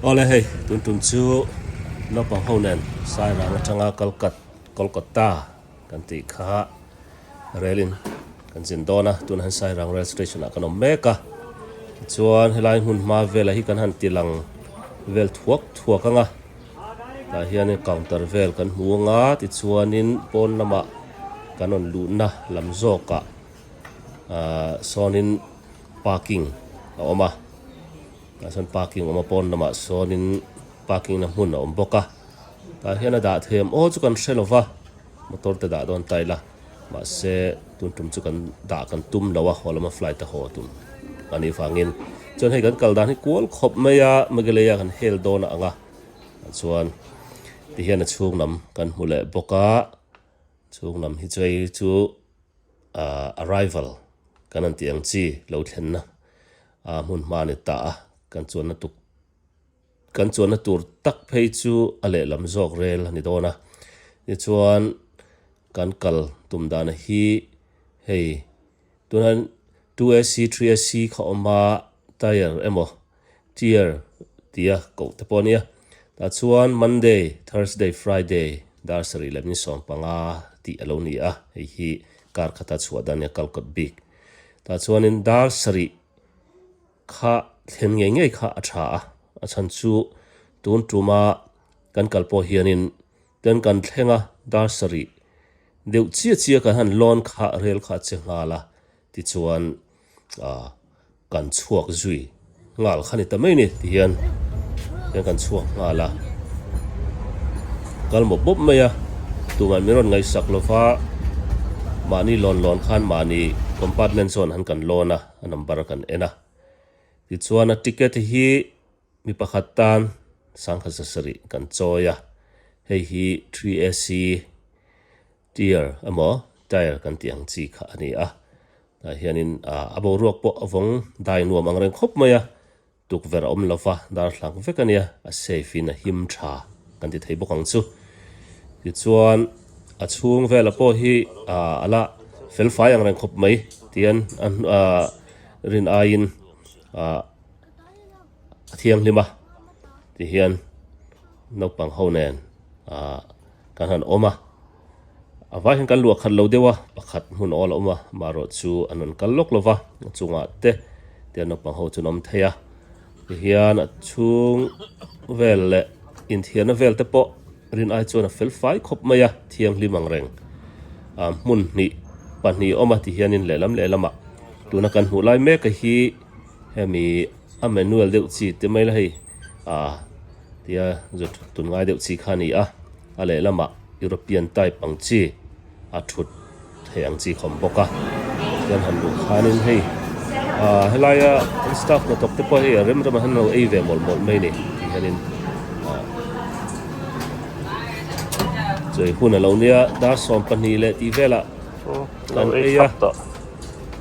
Ole hei, tuntun chu no pang honen Sairang atanga Kolkata kan ti kha relin kan jin dona tun han Sairang rail station kan meka chuan helai hun ma vela hi kan han tilang vel thuak anga ta hian counter vel kan huanga ti chuanin pon lama kanon lu na lam zoka sonin parking oma son parking oma pon lama sonin parking na hun om boka ta hian da them o chu kan shelova motor te da don taila ma se tuntum chu kan da kan tum lawa holama flight ta ho tum ani fangin chon hei kan kal dan hi kual khop meya mageleya kan hel dona anga chuan ti hian a chung nam kan hule boka chung nam hi chei chu arrival kan an tiang chi lo thlenna mun ma ni ta kan chuan na tur tak phei chu ale lam jok rel ni dona ni chuan kan kal tum dan hi hei tunan 2SC 3SC kha oma tire emo tier tia ko te ponia ta chuan Monday Thursday Friday dar sari lem ni som panga ti alo ni a hi kar khata chuadan ya kalkot big ta chuan in dar sari kha thlen nge kha atha a chan chu tun tuma kan kalpo hianin ten kan thlenga dar sari deuh chia kan han lon kha rel kha che ngala ti chuan kan chuak zui ngal khani ta mai ni ti hian kan chuak ngala kal mo bop maya tu man miron ngai sak lova mani lon khan mani compartment zone han kan lona number kan ena ti chuan a ticket hi mi pakhatan sangkha sasari kan choya hei hi 3SC tier amo tire kan tiang chi kha ani a ta hianin abo ruak po avong dai nuam angreng khop maya tuk ver om lova dar thlang vekania a safe in a him tha kan ti thei bokang chu ti chuan a chung vela po hi ala fel fai angreng khop mai tian an rin ain thiang lima ti hian nopang honen kan han oma avai han kan luak khat lo dewa pakhat hun ol oma maro chu anon kal lok lova chunga te tian nopang ho chu nom theya ti hian a chung vel le in thian a vel te po rin ai chuan a fel fai khop maya thiang limang reng mun ni pani oma ti hianin lelama tuna kan hu lai me ka hi hemi a manual deuh chi te mai la hei tia zut tun ngai deuh chi khani a lelama European type ang chi a thut theyang chi khom boka yan han lu khanin hei helaya staff na tok te po hei rem han no ei ve mol mai ni ti hanin choi hun alo nia da som pani le ti vela kan eya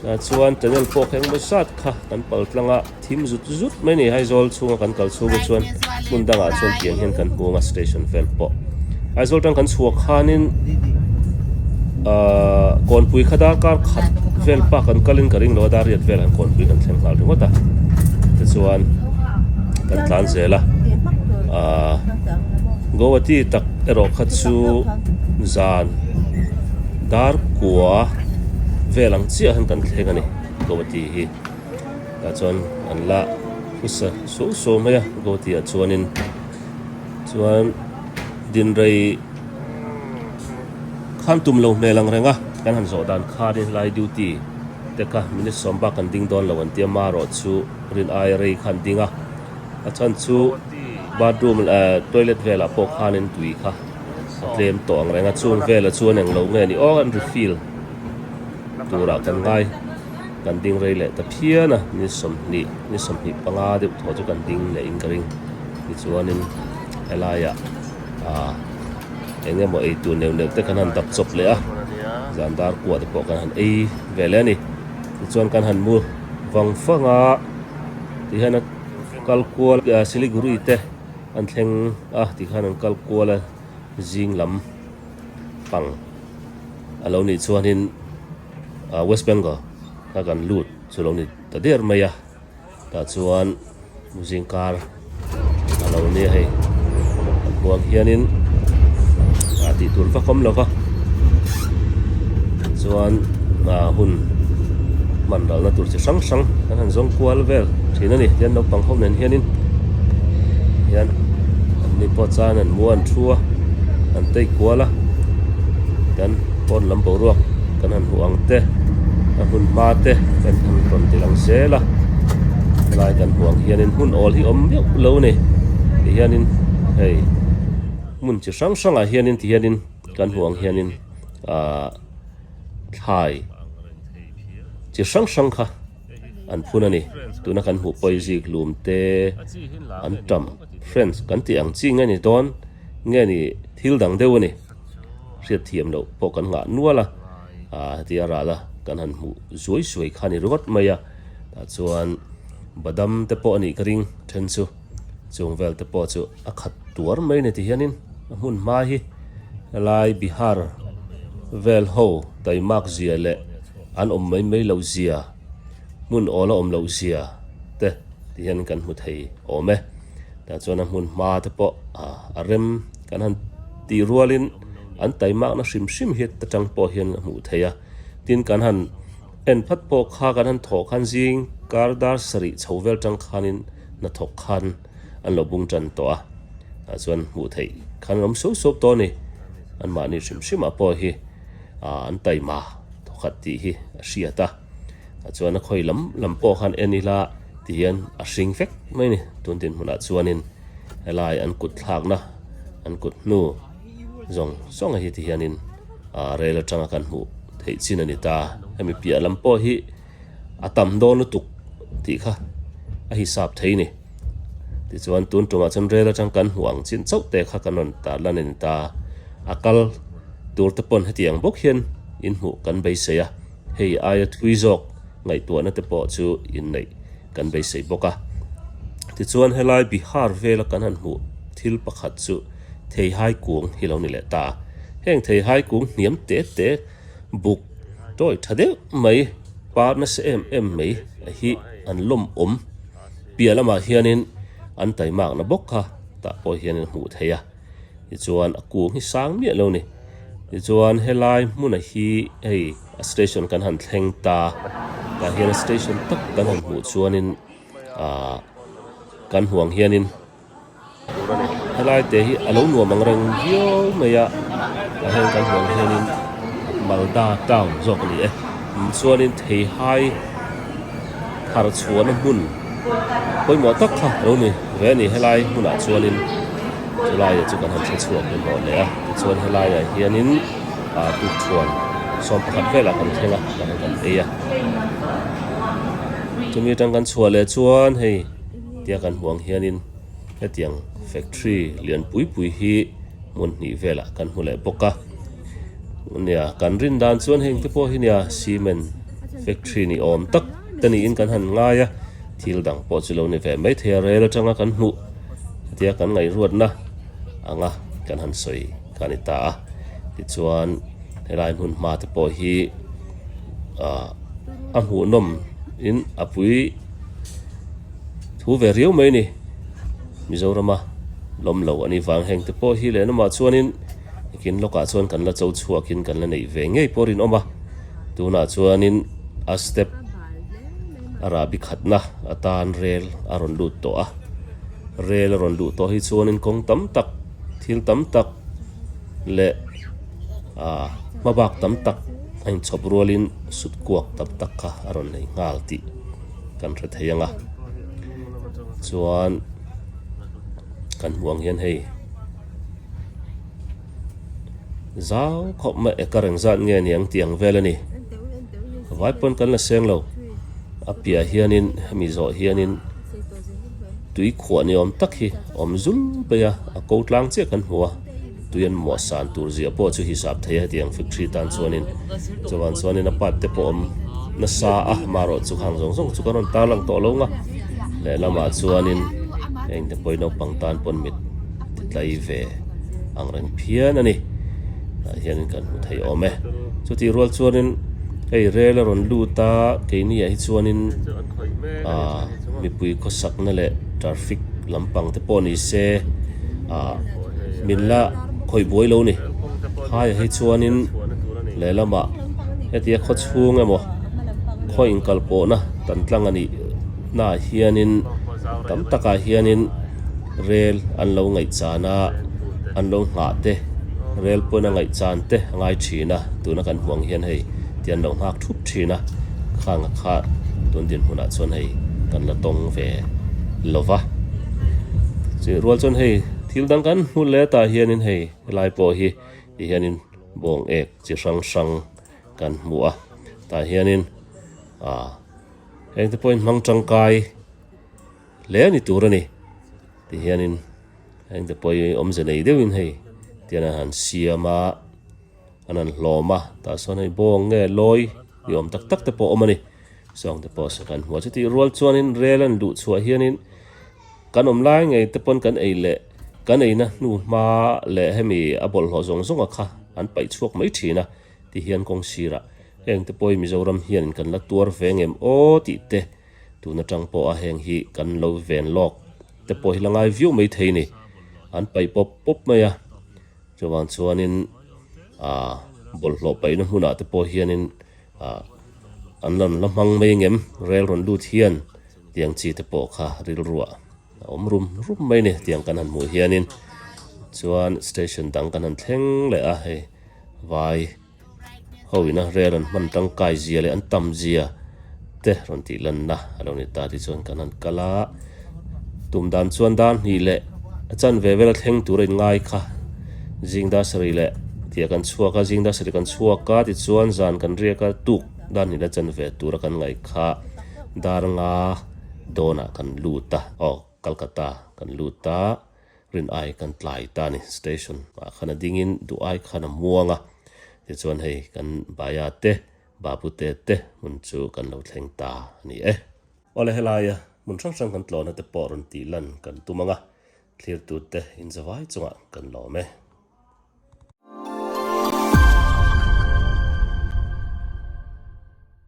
na chuan tunnel po kheng mo sat kha kan pal tlanga thim zut mai ni haizol chunga kan kal chu chuan mundanga chuan tiang hian kan bunga station vel po haizol tang kan chuak khanin kon pui khadar kar khat vel pa kan kalin karing lo dar riat vel han kon pui kan thleng hal ringota te chuan kan tlan zela gowati tak ero khat chu zan dar kwa velang chia han kan thlenga ni gowati hi ta chuan an la usa so maya gowati a chuanin chuan din rei khan tum lo melang renga kan han zo dan kha din lai duty te ka minute somba kan ding don lawan tia maro chu rin ai rei khan dinga a chan chu bathroom toilet vela po khanin tui kha claim to ang renga chung vela chuan ang lo nge ni o an refill tura kan ngai kan ding rei le ta phiana ni som hi panga de tho chu kan ding le ingring ni chuanin elaya enge mo ei tu neu te kan han tak chop le zandar kwa de po kan han ei vele ni chuan kan han mu wang fanga ti hana kalkual siliguri te an thleng ti khan an kalkual jinglam pang alo ni chuanin West Bengal ka kan lut chulong ni ta der maya ta chuan muzing kar lo ni hei buang hianin ti tur va khom lo va chuan hun man dal na tur chi sang sang kan han zong kwal vel thina ni hian no pang hom nen hianin hian an ni po chan an muan thua an tei kwala kan pon lam bo ruak kan han huang te kan hun ma te kan han ron ti lang sela lai kan huang hianin hun ol hi om yok lo ni hianin hei mun chi sang sang a hianin ti hianin kan huang hianin thai chi sang sang kha an phun ani tuna kan hu poi zik lum te an tam friends kan ti ang chi nge ni don nge ni thil dang deu ni riat thiam lo po kan nga nuala ti ara la kan han mu zoi zoi khani rot maya ta chuan badam te po ani kring then chu chung vel te po chu a khat tuar mai ni ti hianin hun ma hi lai bihar vel ho tai mak zia le an mai mai lo zia mun ola lo zia te ti hian kan mu thei ome ta chuan mun ma te po a rem kan han ti rualin an tai mak na sim sim het ta tang po hian mu theia tin kan han en phat po kha kan han tho khan jing kardar sari chhovel tang khanin na thok khan an lo bung tan to a chuan mu thei khan rom so so to ni an ma ni sim sim a po hi an tai ma khat ti hi a hriata chuan a khoi lam po khan enila ti hian a hring vek mai ni tun tin huna chuanin helai an kut thlak na an kut nu zong song hi ti hianin rel atanga kan hmu thei chin ani ta hemi pia lam po hi atam don tuk ti kha a hi sap thei ni ti chuan tun tuma chan rel atang kan huang chin chau te kha kanon ta lanin ta akal tur te pon hetiang bok hian in hmu kan bei seya hei aya thui zok ngai tu na te po chu in nei kan bei sei boka ti chuan helai bihar vela kan han hmu thil pakhat chu thei hai kuang hilo ni le ta heng thei hai kuang niam te te buk toi thade mai par na se em mai hi an lom pia lama hianin an tai mak na bokha ta po hianin hmu theya ti chuan a kuang hi sang mi lo ni ti chuan helai mun a hi ei a station kan han thleng ta hian station tak kan han hmu chuanin kan huang hianin helai te hi alo nuam ang reng vio meya hen kan huang hianin malda town zok ni chuanin thei hai har chuan mun poi mo tak kha lo ni ve ni helai huna chuanin chulai chu kan han chuak ni mo le chuan helai hianin tu chuan som pakhat vela kan thenga kan eya chumi tang kan chua le chuan hei tia kan huang hianin hetiang factory lian pui hi mun ni vela kan hule boka nia kan rin dan chuan heng te po hi nia cement factory ni om tak tani in kan han ngaya thil dang po chulo ni ve mai thea rel atanga kan hmu tia kan ngai ruat na anga kan han soi kanita ti chuan helai hun ma te po hi a hmu nom in apui thu ve riu mai ni Mizorama lom lo ani wang heng te po hi le na ma chuanin kin loka chuan kan la chau chuakin kan la nei ve ngei porin oma tuna chuanin a step arabi khatna atan rel aron lut to a rel ron lut to hi chuanin kong tam tak thil tam tak le mabak tam tak ain chop rolin sut kuak tam tak kha aron nei ngal ti kan re theyanga chuan kan huang hian hei zau khop ma ekareng zan nge niang tiang velani vai pon kan la seng lo apia hianin mi zo hianin tui khwani om tak hi om zum beya a ko tlang che kan huwa tuyan mo san tur zia po chu hisap theya tiang factory tan chuanin chuanin a pat te po om na sa maro chu khang zong zong chu karon tarlang to lo nga le lama chuanin eng te poino pangtan pon mit titlai ve ang reng phian ani hian kan thei ome chu ti rol chuanin hei rel a ron lu ta ke ni hi chuanin mi pui ko sak na le traffic lampang te pawh ni se min la khoi buai lo ni hai hi chuanin le lama hetia kho chhung emaw kho inkal pawh na tan tlang ani na hianin tam taka hianin rel an lo ngai chana an lo nga te rel pawna ngai chan te ngai thina tuna kan huang hian hei tian lo ngak thup thina khang kha tun din huna chon hei kan la tong ve lova chi rual chon hei thil dang kan hu le ta hianin hei lai pawh hi hianin bong ek chi sang sang kan mu a ta hianin heng te point mang tangkai le ni turani ti hianin heng te poi om ze nei deuin hei tiana han siama anan hloma ta son hei bong nge loi yom tak tak te pawh omani song te pawh sakan hua chu ti rual chuanin rel an du chua hianin kan om lai ngei te pon kan ei le kan ei na nu ma le hemi abol ho zong zong a kha an pai chuak mai thina ti hian kong sira heng te poi mizoram hian kan la tuar vengem o ti te tuna tang po a heng hi kan lo ven lok te poi langai view mai theini an pai pop pop maya chuan chuanin bol hlo pai na huna te pawh hianin an lan lamang mai ngem rel ron lut hian tiang chi te pawh kha ril ruwa om rum mai ni tiang kan han mu hianin chuan station dang kan han thleng le a hei vai hoina rel an man tangkai zia le an tam zia te ron ti lan na alo ni ta ti chuan kan han kala tum dan chuan dan hi le achan ve vel thleng tur in ngai kha jingda sari le tia kan chuaka jingda sari kan chuaka ti chuan zan kan riaka tuk dan ni la chan ve tur kan ngai kha dar nga dona kan luta Kolkata kan luta rin ai kan tlai ta ni station khana dingin du ai khana muanga ti chuan hei kan baya te babute te mun chu kan lo thleng ta ni ole helaya mun sang kan tlona te poron ti lan kan tumanga clear tu te in zawai chunga kan lo me